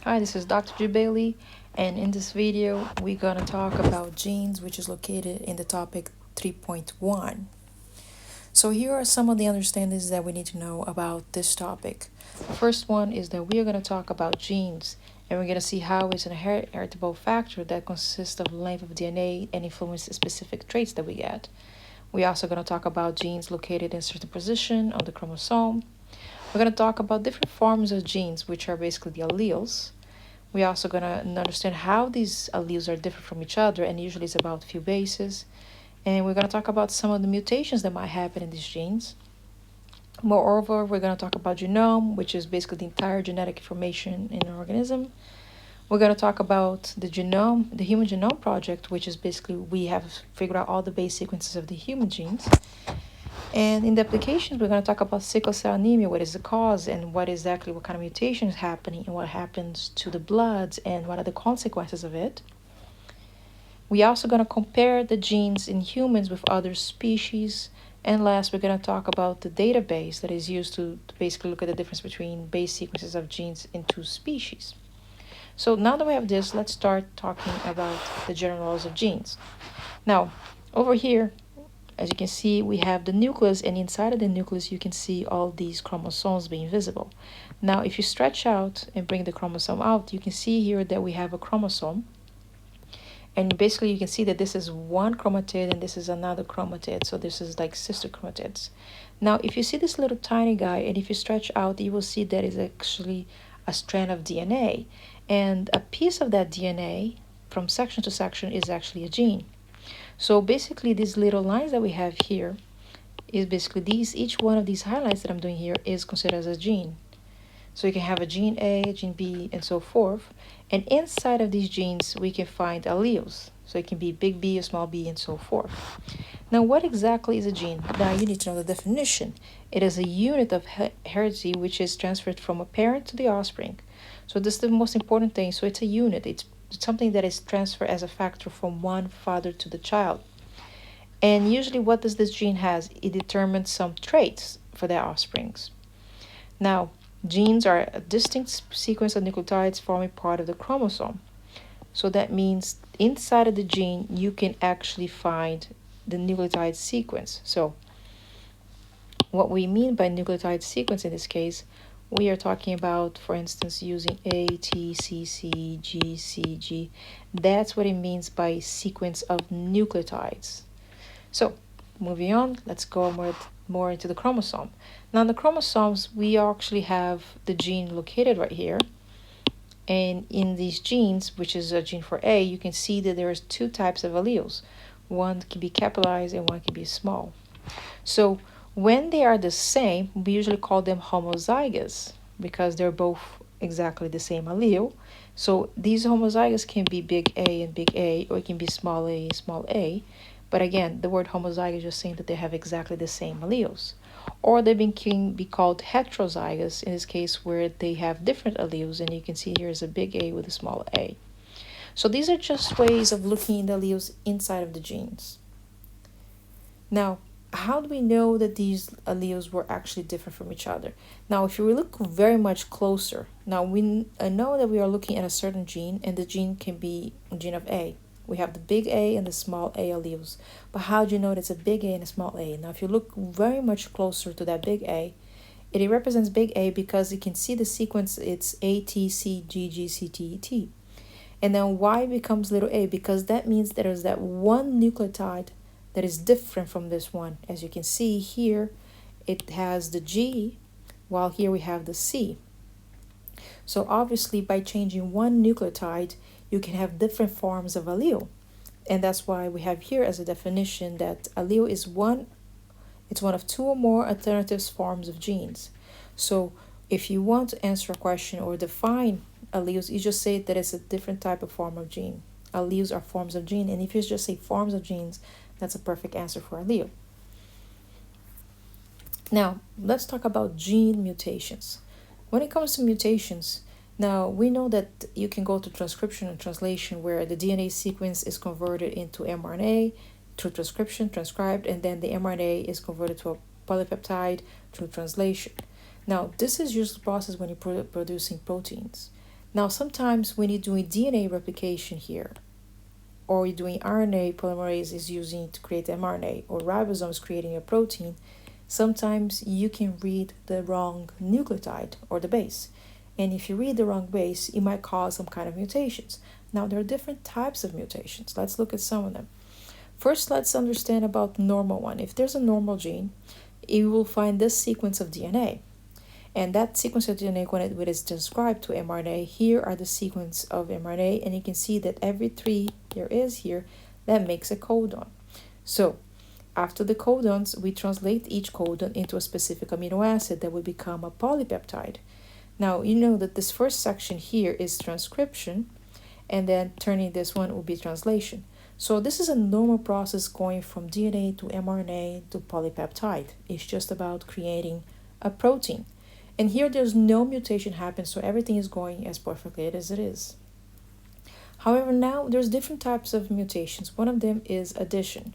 Hi, this is Dr. G. Bailey, and in this video, we're going to talk about genes, which is located in the topic 3.1. So, here are some of the understandings that we need to know about this topic. The first one is that we are going to talk about genes, and we're going to see how it's an heritable factor that consists of length of DNA and influences specific traits that we get. We're also going to talk about genes located in a certain position on the chromosome. We're going to talk about different forms of genes, which are basically the alleles. We're also going to understand how these alleles are different from each other, and usually it's about a few bases. And we're going to talk about some of the mutations that might happen in these genes. Moreover, we're going to talk about genome, which is basically the entire genetic information in an organism. We're going to talk about the genome, the Human Genome Project, which is basically we have figured out all the base sequences of the human genes. And in the applications, we're going to talk about sickle cell anemia, what is the cause and what kind of mutation is happening and what happens to the bloods and what are the consequences of it. We're also going to compare the genes in humans with other species. And last, we're going to talk about the database that is used to basically look at the difference between base sequences of genes in two species. So now that we have this, let's start talking about the general roles of genes. Now, over here, as you can see, we have the nucleus, and inside of the nucleus, you can see all these chromosomes being visible. Now, if you stretch out and bring the chromosome out, you can see here that we have a chromosome. And basically, you can see that this is one chromatid and this is another chromatid. So this is like sister chromatids. Now, if you see this little tiny guy, and if you stretch out, you will see that is actually a strand of DNA. And a piece of that DNA from section to section is actually a gene. So basically, these little lines that we have here is basically each one of these highlights that I'm doing here is considered as a gene. So you can have a gene A, gene B, and so forth. And inside of these genes, we can find alleles. So it can be big B or small b and so forth. Now, what exactly is a gene? Now, you need to know the definition. It is a unit of heredity which is transferred from a parent to the offspring. So this is the most important thing. So it's a unit. It's something that is transferred as a factor from one father to the child. And usually what does this gene has? It determines some traits for their offsprings. Now, genes are a distinct sequence of nucleotides forming part of the chromosome. So that means inside of the gene, you can actually find the nucleotide sequence. So what we mean by nucleotide sequence in this case, we are talking about, for instance, using A, T, C, C, G, C, G. That's what it means by sequence of nucleotides. So moving on, let's go more into the chromosome. Now in the chromosomes, we actually have the gene located right here. And in these genes, which is a gene for A, you can see that there's two types of alleles. One can be capitalized and one can be small. So when they are the same, we usually call them homozygous because they're both exactly the same allele. So these homozygous can be big A and big A, or it can be small a, small a. But again, the word homozygous is just saying that they have exactly the same alleles. Or they can be called heterozygous in this case where they have different alleles, and you can see here is a big A with a small a. So these are just ways of looking at the alleles inside of the genes. Now, how do we know that these alleles were actually different from each other? Now, if you look very much closer, now we know that we are looking at a certain gene, and the gene can be a gene of A. We have the big A and the small a alleles. But how do you know it's a big A and a small a? Now, if you look very much closer to that big A, it represents big A because you can see the sequence, it's A, T, C, G, G, C, T, T. And then Y becomes little a because that means there is that one nucleotide that is different from this one. As you can see here, it has the G, while here we have the C. So obviously by changing one nucleotide, you can have different forms of allele. And that's why we have here as a definition that allele is one of two or more alternative forms of genes. So if you want to answer a question or define alleles, you just say that it's a different type of form of gene. Alleles are forms of gene, and if you just say forms of genes, that's a perfect answer for allele. Now, let's talk about gene mutations. When it comes to mutations, now we know that you can go to transcription and translation where the DNA sequence is converted into mRNA through transcription, transcribed, and then the mRNA is converted to a polypeptide through translation. Now, this is usually the process when you're producing proteins. Now, sometimes when you're doing DNA replication here, or you're doing RNA polymerase is using to create mRNA, or ribosome is creating a protein, sometimes you can read the wrong nucleotide or the base. And if you read the wrong base, it might cause some kind of mutations. Now, there are different types of mutations. Let's look at some of them. First, let's understand about the normal one. If there's a normal gene, you will find this sequence of DNA. And that sequence of DNA, when it is transcribed to mRNA, here are the sequence of mRNA, and you can see that every 3 there is here, that makes a codon. So, after the codons, we translate each codon into a specific amino acid that will become a polypeptide. Now, you know that this first section here is transcription, and then turning this one will be translation. So this is a normal process going from DNA to mRNA to polypeptide. It's just about creating a protein. And here there's no mutation happens, so everything is going as perfectly as it is. However, now there's different types of mutations. One of them is addition.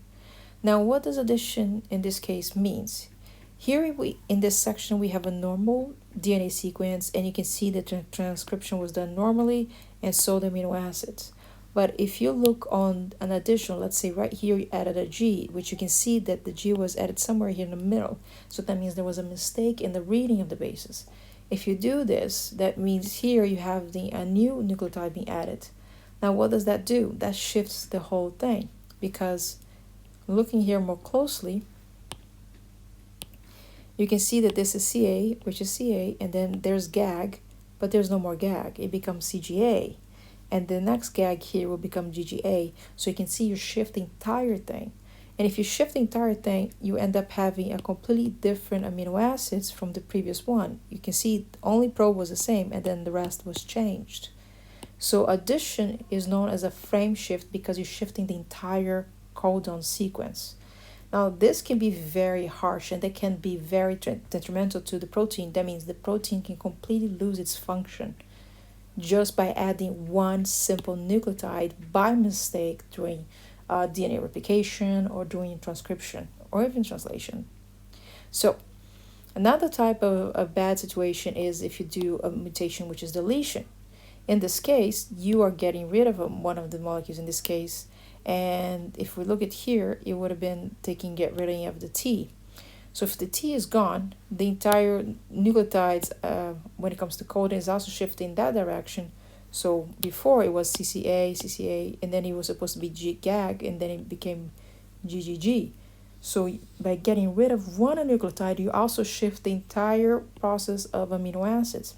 Now, what does addition in this case means? Here in this section we have a normal DNA sequence, and you can see that transcription was done normally, and so the amino acids. But if you look on an addition, let's say right here you added a G, which you can see that the G was added somewhere here in the middle. So that means there was a mistake in the reading of the bases. If you do this, that means here you have a new nucleotide being added. Now what does that do? That shifts the whole thing, because looking here more closely, you can see that this is CA, which is CA, and then there's GAG, but there's no more GAG. It becomes CGA. And the next GAG here will become GGA. So you can see you shift the entire thing. And if you shift the entire thing, you end up having a completely different amino acids from the previous one. You can see only probe was the same, and then the rest was changed. So addition is known as a frame shift because you're shifting the entire codon sequence. Now, this can be very harsh, and they can be very detrimental to the protein. That means the protein can completely lose its function just by adding one simple nucleotide by mistake during DNA replication or during transcription or even translation. So another type of a bad situation is if you do a mutation which is deletion. In this case, you are getting rid of one of the molecules in this case, and if we look at here, it would have been get rid of the T. So if the T is gone, the entire nucleotides, when it comes to codon, is also shifting in that direction. So before it was CCA, and then it was supposed to be GAG, and then it became GGG. So by getting rid of one nucleotide, you also shift the entire process of amino acids.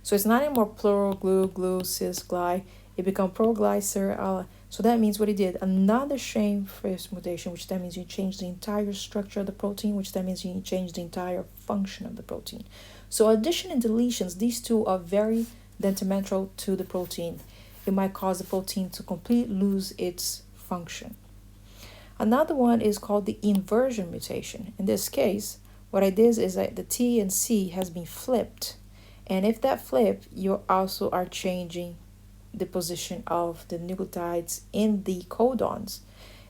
So it's not anymore plural, glu, cis, gly. It becomes proglycer. So that means what it did, another shame-first mutation, which that means you change the entire structure of the protein, which that means you change the entire function of the protein. So addition and deletions, these two are very detrimental to the protein. It might cause the protein to completely lose its function. Another one is called the inversion mutation. In this case, what I did is that the T and C has been flipped. And if that flip, you also are changing the position of the nucleotides in the codons.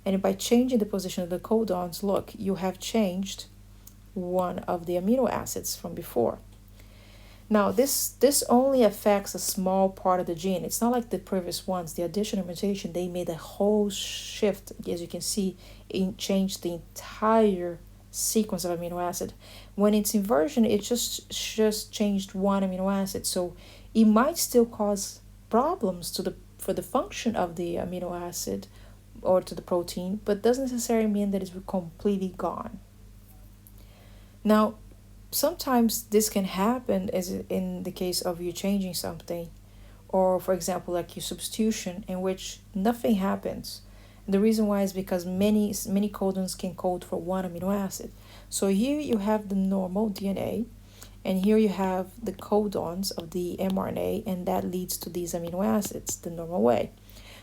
And by changing the position of the codons, look, you have changed one of the amino acids from before. Now, this only affects a small part of the gene. It's not like the previous ones. The addition and mutation, they made a whole shift. As you can see, it changed the entire sequence of amino acid. When it's inversion, it just changed one amino acid. So it might still cause problems for the function of the amino acid or to the protein, but doesn't necessarily mean that it's completely gone. Now, sometimes this can happen as in the case of you changing something, or for example like your substitution, in which nothing happens. And the reason why is because many codons can code for one amino acid. So here you have the normal DNA, and here you have the codons of the mRNA, and that leads to these amino acids the normal way.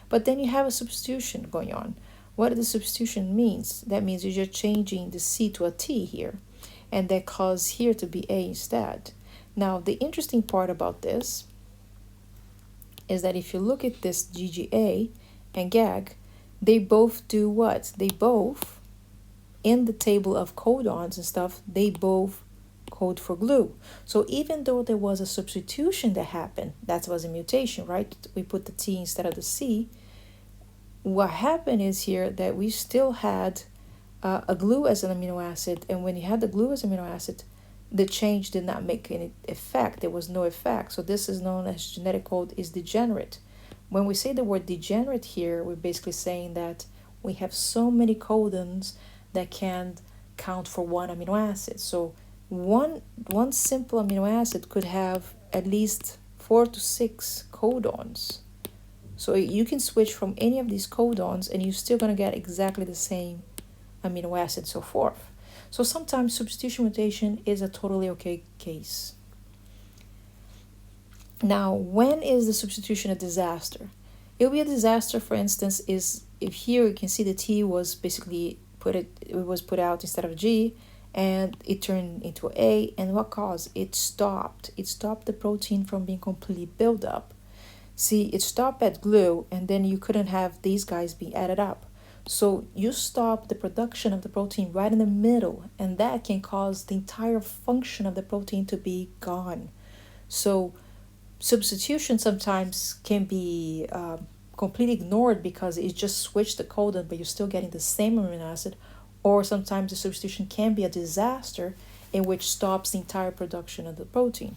But then you have a substitution going on. What the substitution means? That means you're just changing the C to a T here, and that causes here to be A instead. Now, the interesting part about this is that if you look at this GGA and GAG, they both do what? They both, in the table of codons and stuff, they both code for glue. So even though there was a substitution that happened, that was a mutation, right? We put the T instead of the C. What happened is here that we still had a glue as an amino acid, and when you had the glue as amino acid, the change did not make any effect. There was no effect. So this is known as genetic code is degenerate. When we say the word degenerate here, we're basically saying that we have so many codons that can count for one amino acid. So one simple amino acid could have at least 4 to 6 codons. So you can switch from any of these codons and you're still going to get exactly the same amino acid, so forth. So sometimes substitution mutation is a totally okay case. Now, when is the substitution a disaster? It will be a disaster, for instance, is if here you can see the T was basically put out instead of G, and it turned into A, and what caused? It stopped the protein from being completely built up. See, it stopped at glue, and then you couldn't have these guys being added up. So you stop the production of the protein right in the middle, and that can cause the entire function of the protein to be gone. So substitution sometimes can be completely ignored because it just switched the codon, but you're still getting the same amino acid. Or sometimes the substitution can be a disaster in which stops the entire production of the protein.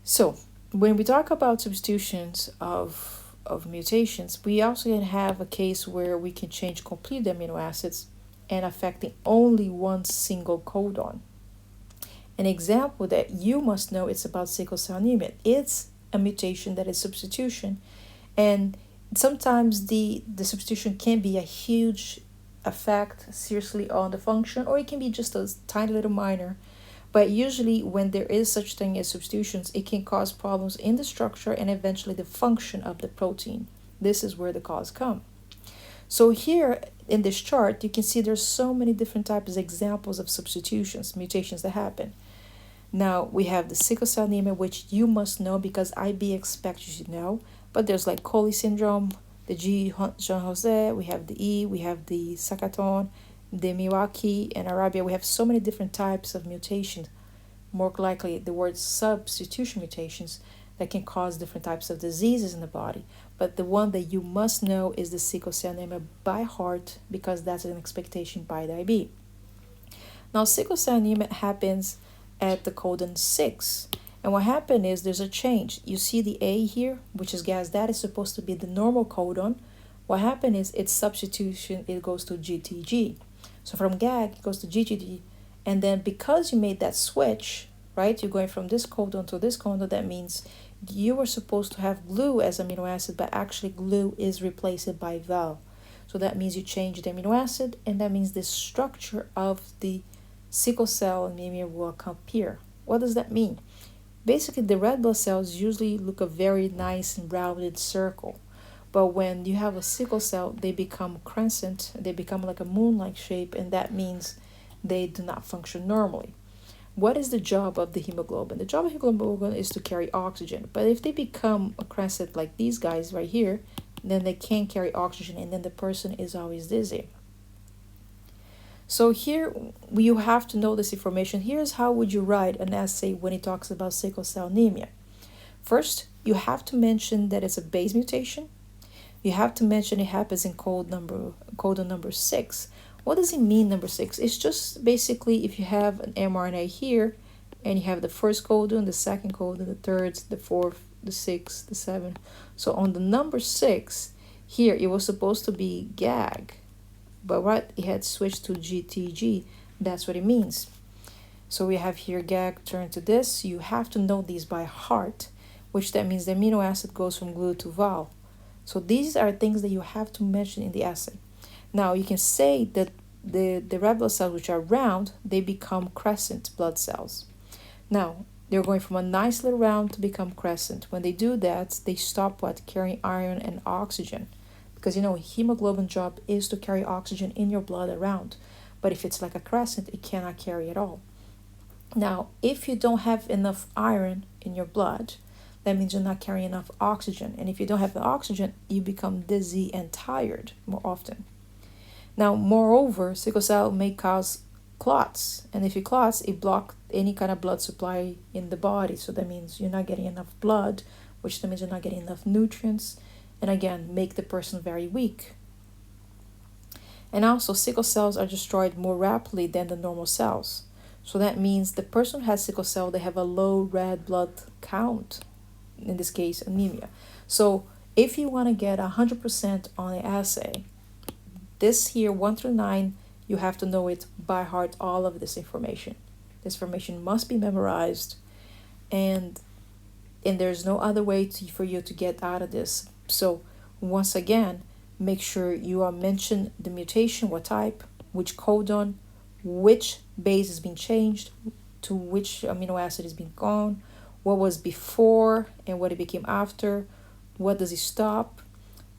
So when we talk about substitutions of mutations, we also can have a case where we can change complete the amino acids and affecting only one single codon. An example that you must know is about sickle cell anemia. It's a mutation that is substitution, and sometimes the substitution can be a huge effect seriously on the function, or it can be just a tiny little minor. But usually when there is such thing as substitutions, it can cause problems in the structure and eventually the function of the protein. This is where the cause come. So here in this chart, you can see there's so many different types of examples of substitutions, mutations that happen. Now we have the sickle cell anemia, which you must know because IB expects you to know. But there's like Collie syndrome, the G. Jean Jose, we have the E, we have the Sakaton, the Miwaki, and Arabia. We have so many different types of mutations, more likely the word substitution mutations, that can cause different types of diseases in the body. But the one that you must know is the sickle cell anemia by heart, because that's an expectation by the IB. Now, sickle cell anemia happens at the codon 6. And what happened is there's a change. You see the A here, which is gas, that is supposed to be the normal codon. What happened is its substitution, it goes to GTG. So from GAG, it goes to GTG. And then because you made that switch, right, you're going from this codon to this codon, that means you were supposed to have glue as amino acid, but actually glue is replaced by val. So that means you change the amino acid, and that means the structure of the sickle cell anemia will appear. What does that mean? Basically, the red blood cells usually look a very nice and rounded circle. But when you have a sickle cell, they become crescent, they become like a moon-like shape, and that means they do not function normally. What is the job of the hemoglobin? The job of hemoglobin is to carry oxygen. But if they become a crescent like these guys right here, then they can't carry oxygen, and then the person is always dizzy. So here you have to know this information. Here's how would you write an essay when it talks about sickle cell anemia. First, you have to mention that it's a base mutation. You have to mention it happens in codon number 6. What does it mean, number 6? It's just basically if you have an mRNA here, and you have the first codon, the second codon, the third, the fourth, the sixth, the seventh. So on the number 6, here it was supposed to be GAG. But what it had switched to GTG, that's what it means. So we have here GAG turned to this. You have to know these by heart, which that means the amino acid goes from glue to val. So these are things that you have to mention in the essay. Now you can say that the red blood cells, which are round, they become crescent blood cells. Now they're going from a nice little round to become crescent. When they do that, they stop carrying iron and oxygen. Because hemoglobin job is to carry oxygen in your blood around. But if it's like a crescent, it cannot carry at all. Now, if you don't have enough iron in your blood, that means you're not carrying enough oxygen. And if you don't have the oxygen, you become dizzy and tired more often. Now, moreover, sickle cell may cause clots. And if it clots, it blocks any kind of blood supply in the body. So that means you're not getting enough blood, which means you're not getting enough nutrients. And again, make the person very weak. And also, sickle cells are destroyed more rapidly than the normal cells. So that means the person who has sickle cell, they have a low red blood count, in this case, anemia. So if you want to get 100% on the assay, this here, 1 through 9, you have to know it by heart, all of this information. This information must be memorized, and there's no other way for you to get out of this. So once again, make sure you are mention the mutation, what type, which codon, which base has been changed, to which amino acid has been gone, what was before and what it became after, what does it stop,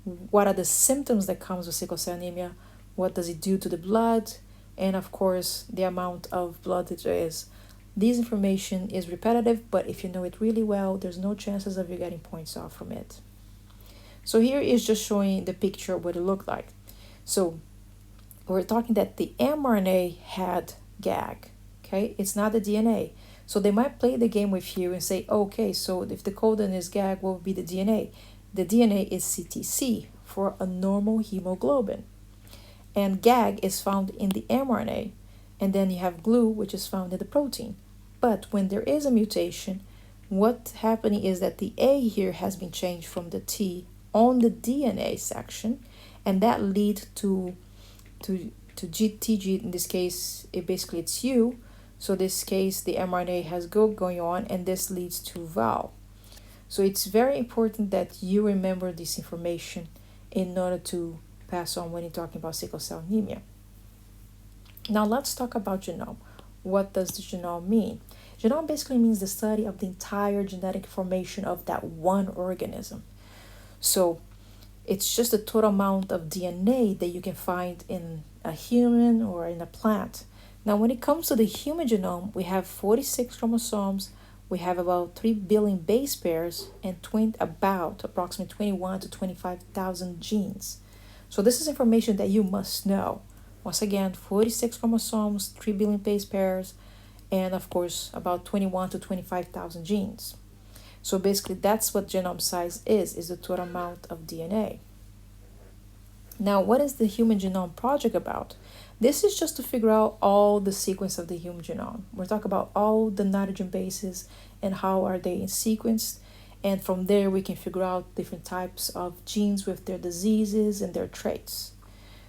what are the symptoms that comes with sickle cell anemia, what does it do to the blood, and of course the amount of blood that there is. This information is repetitive, but if you know it really well, there's no chances of you getting points off from it. So here is just showing the picture of what it looked like. So we're talking that the mRNA had GAG, okay? It's not the DNA. So they might play the game with you and say, okay, so if the codon is GAG, what would be the DNA? The DNA is CTC for a normal hemoglobin. And GAG is found in the mRNA. And then you have glue, which is found in the protein. But when there is a mutation, what's happening is that the A here has been changed from the T on the DNA section, and that leads to GTG. In this case, it's U. So this case, the mRNA has going on, and this leads to Val. So it's very important that you remember this information in order to pass on when you're talking about sickle cell anemia. Now let's talk about genome. What does the genome mean? Genome basically means the study of the entire genetic information of that one organism. So it's just the total amount of DNA that you can find in a human or in a plant. Now, when it comes to the human genome, we have 46 chromosomes, we have about 3 billion base pairs, and approximately 21 to 25,000 genes. So this is information that you must know. Once again, 46 chromosomes, 3 billion base pairs, and of course, about 21 to 25,000 genes. So basically, that's what genome size is the total amount of DNA. Now, what is the Human Genome Project about? This is just to figure out all the sequence of the human genome. We're talking about all the nitrogen bases and how are they sequenced. And from there, we can figure out different types of genes with their diseases and their traits.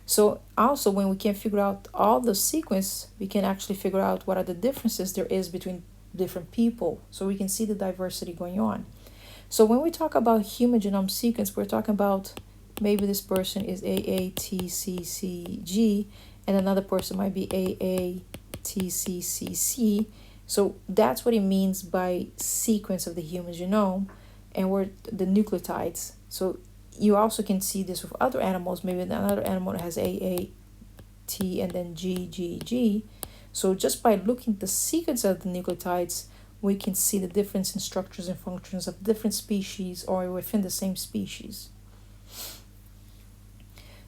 So also, when we can figure out all the sequence, we can actually figure out what are the differences there is between different people. So we can see the diversity going on. So when we talk about human genome sequence, we're talking about maybe this person is AATCCG and another person might be AATCCC. So that's what it means by sequence of the human genome, and we're the nucleotides. So you also can see this with other animals. Maybe another animal has AAT and then GGG. So just by looking at the sequence of the nucleotides, we can see the difference in structures and functions of different species or within the same species.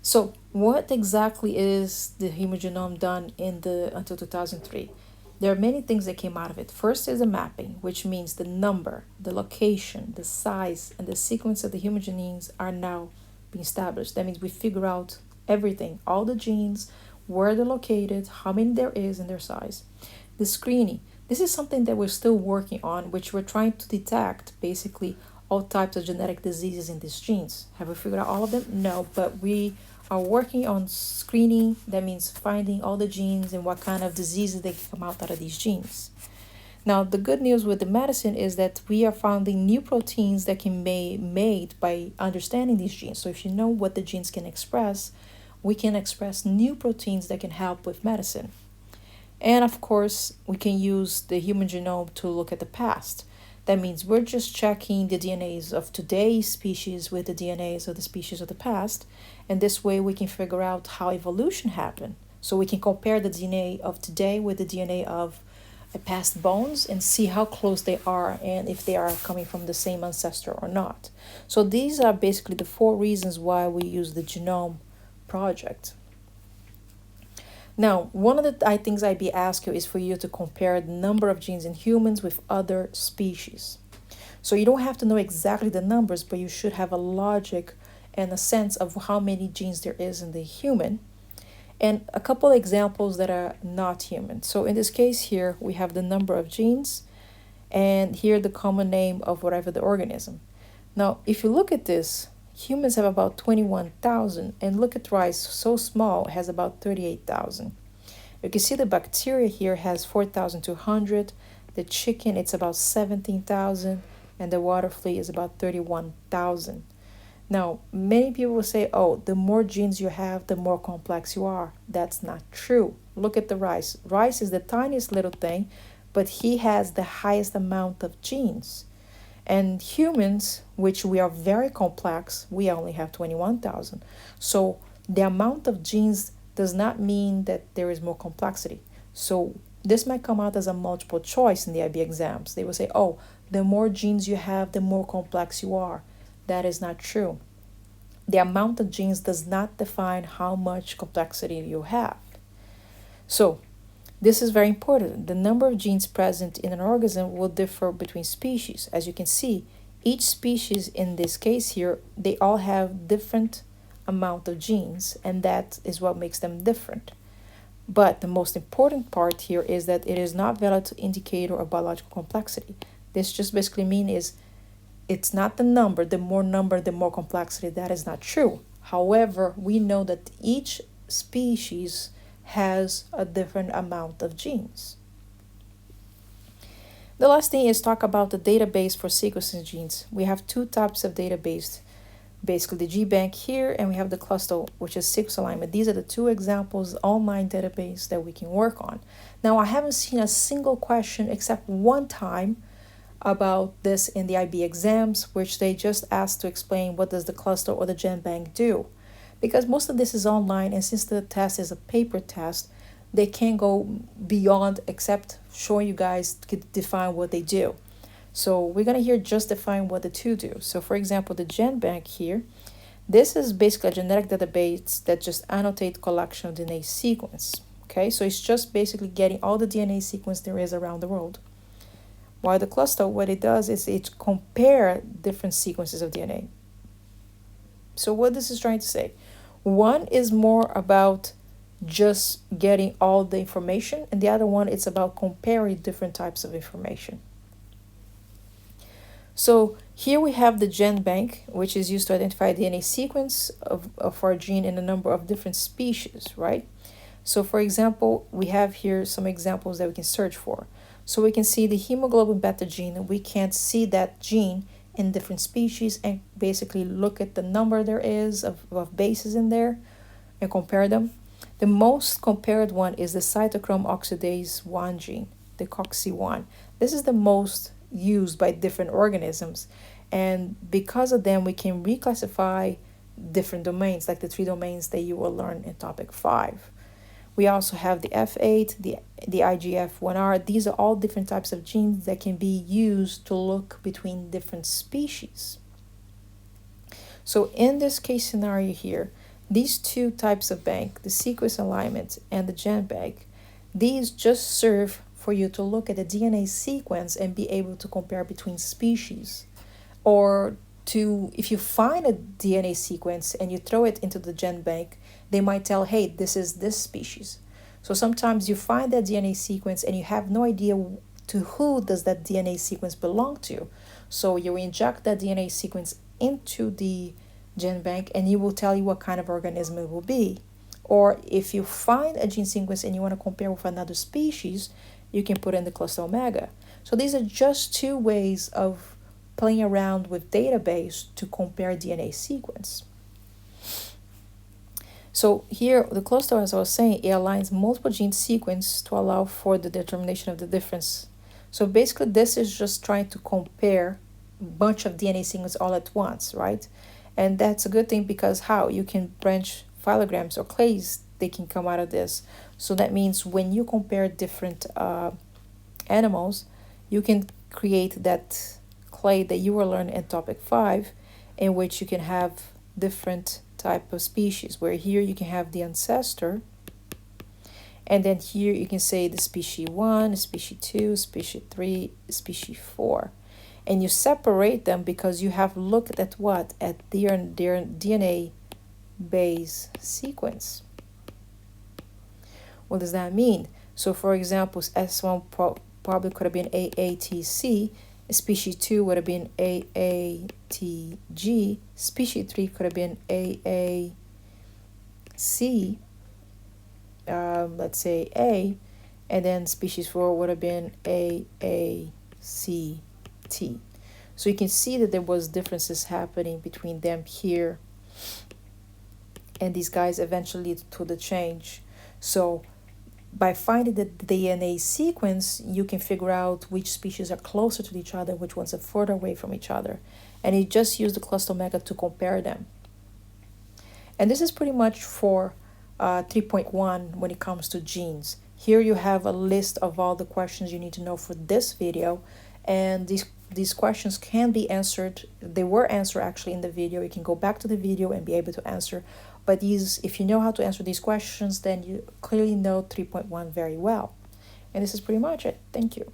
So what exactly is the human genome done until 2003? There are many things that came out of it. First is the mapping, which means the number, the location, the size, and the sequence of the human genes are now being established. That means we figure out everything, all the genes, where they're located, how many there is, and their size. The screening. This is something that we're still working on, which we're trying to detect basically all types of genetic diseases in these genes. Have we figured out all of them? No, but we are working on screening. That means finding all the genes and what kind of diseases they can come out of these genes. Now, the good news with the medicine is that we are finding new proteins that can be made by understanding these genes. So if you know what the genes can express, we can express new proteins that can help with medicine. And of course, we can use the human genome to look at the past. That means we're just checking the DNAs of today's species with the DNAs of the species of the past. And this way we can figure out how evolution happened. So we can compare the DNA of today with the DNA of past bones and see how close they are and if they are coming from the same ancestor or not. So these are basically the 4 reasons why we use the Genome Project. Now, one of the things I'd be asking you is for you to compare the number of genes in humans with other species. So you don't have to know exactly the numbers, but you should have a logic and a sense of how many genes there is in the human. And a couple of examples that are not human. So in this case here, we have the number of genes, and here the common name of whatever the organism. Now, if you look at this, humans have about 21,000, and look at rice, so small, has about 38,000. You can see the bacteria here has 4,200, the chicken it's about 17,000, and the water flea is about 31,000. Now, many people will say, oh, the more genes you have, the more complex you are. That's not true. Look at the rice. Rice is the tiniest little thing, but he has the highest amount of genes. And humans, which we are very complex, we only have 21,000. So the amount of genes does not mean that there is more complexity. So this might come out as a multiple choice in the IB exams. They will say, oh, the more genes you have, the more complex you are. That is not true. The amount of genes does not define how much complexity you have. So this is very important. The number of genes present in an organism will differ between species. As you can see, each species in this case here, they all have different amount of genes, and that is what makes them different. But the most important part here is that it is not valid indicator of biological complexity. This just basically means it's not the number, the more complexity. That is not true. However, we know that each species has a different amount of genes. The last thing is talk about the database for sequencing genes. We have two types of database, basically the GBank here, and we have the cluster, which is sequence alignment. These are the two examples online database that we can work on. Now, I haven't seen a single question except one time about this in the IB exams, which they just asked to explain what does the cluster or the GenBank do. Because most of this is online, and since the test is a paper test, they can't go beyond except showing you guys to define what they do. So we're going to here just define what the two do. So for example, the GenBank here, this is basically a genetic database that just annotate collection of DNA sequence. Okay, so it's just basically getting all the DNA sequence there is around the world. While the cluster, what it does is it compare different sequences of DNA. So what this is trying to say, one is more about just getting all the information, and the other one it's about comparing different types of information. So here we have the GenBank, which is used to identify DNA sequence of our gene in a number of different species, right? So for example, we have here some examples that we can search for. So we can see the hemoglobin beta gene. We can't see that gene in different species and basically look at the number there is of bases in there and compare them. The most compared one is the cytochrome oxidase 1 gene, the COX-1. This is the most used by different organisms, and because of them we can reclassify different domains, like the 3 domains that you will learn in topic 5. We also have the F8, the IGF-1R. These are all different types of genes that can be used to look between different species. So in this case scenario here, these two types of bank, the sequence alignment and the GenBank, these just serve for you to look at the DNA sequence and be able to compare between species. Or to, if you find a DNA sequence and you throw it into the GenBank, they might tell, hey, this is this species. So sometimes you find that DNA sequence and you have no idea to who does that DNA sequence belong to. So you inject that DNA sequence into the GenBank and it will tell you what kind of organism it will be. Or if you find a gene sequence and you want to compare with another species, you can put in the cluster omega. So these are just two ways of playing around with database to compare DNA sequence. So here, the cluster, as I was saying, it aligns multiple gene sequence to allow for the determination of the difference. So basically, this is just trying to compare a bunch of DNA sequences all at once, right? And that's a good thing because how? You can branch phylograms or clades, they can come out of this. So that means when you compare different animals, you can create that clade that you will learn in topic 5, in which you can have different type of species, where here you can have the ancestor And then here you can say the species 1, species 2, species 3, species 4. And you separate them because you have looked at what? At their DNA base sequence. What does that mean? So for example, S1 probably could have been AATC, species 2 would have been AATG, species 3 could have been AAC, let's say A, and then species 4 would have been AACT. So you can see that there was differences happening between them here, and these guys eventually lead to the change. So by finding the DNA sequence, you can figure out which species are closer to each other, which ones are further away from each other. And you just use the cluster method to compare them. And this is pretty much for 3.1 when it comes to genes. Here you have a list of all the questions you need to know for this video. And these questions can be answered. They were answered actually in the video. You can go back to the video and be able to answer. But if you know how to answer these questions, then you clearly know 3.1 very well. And this is pretty much it. Thank you.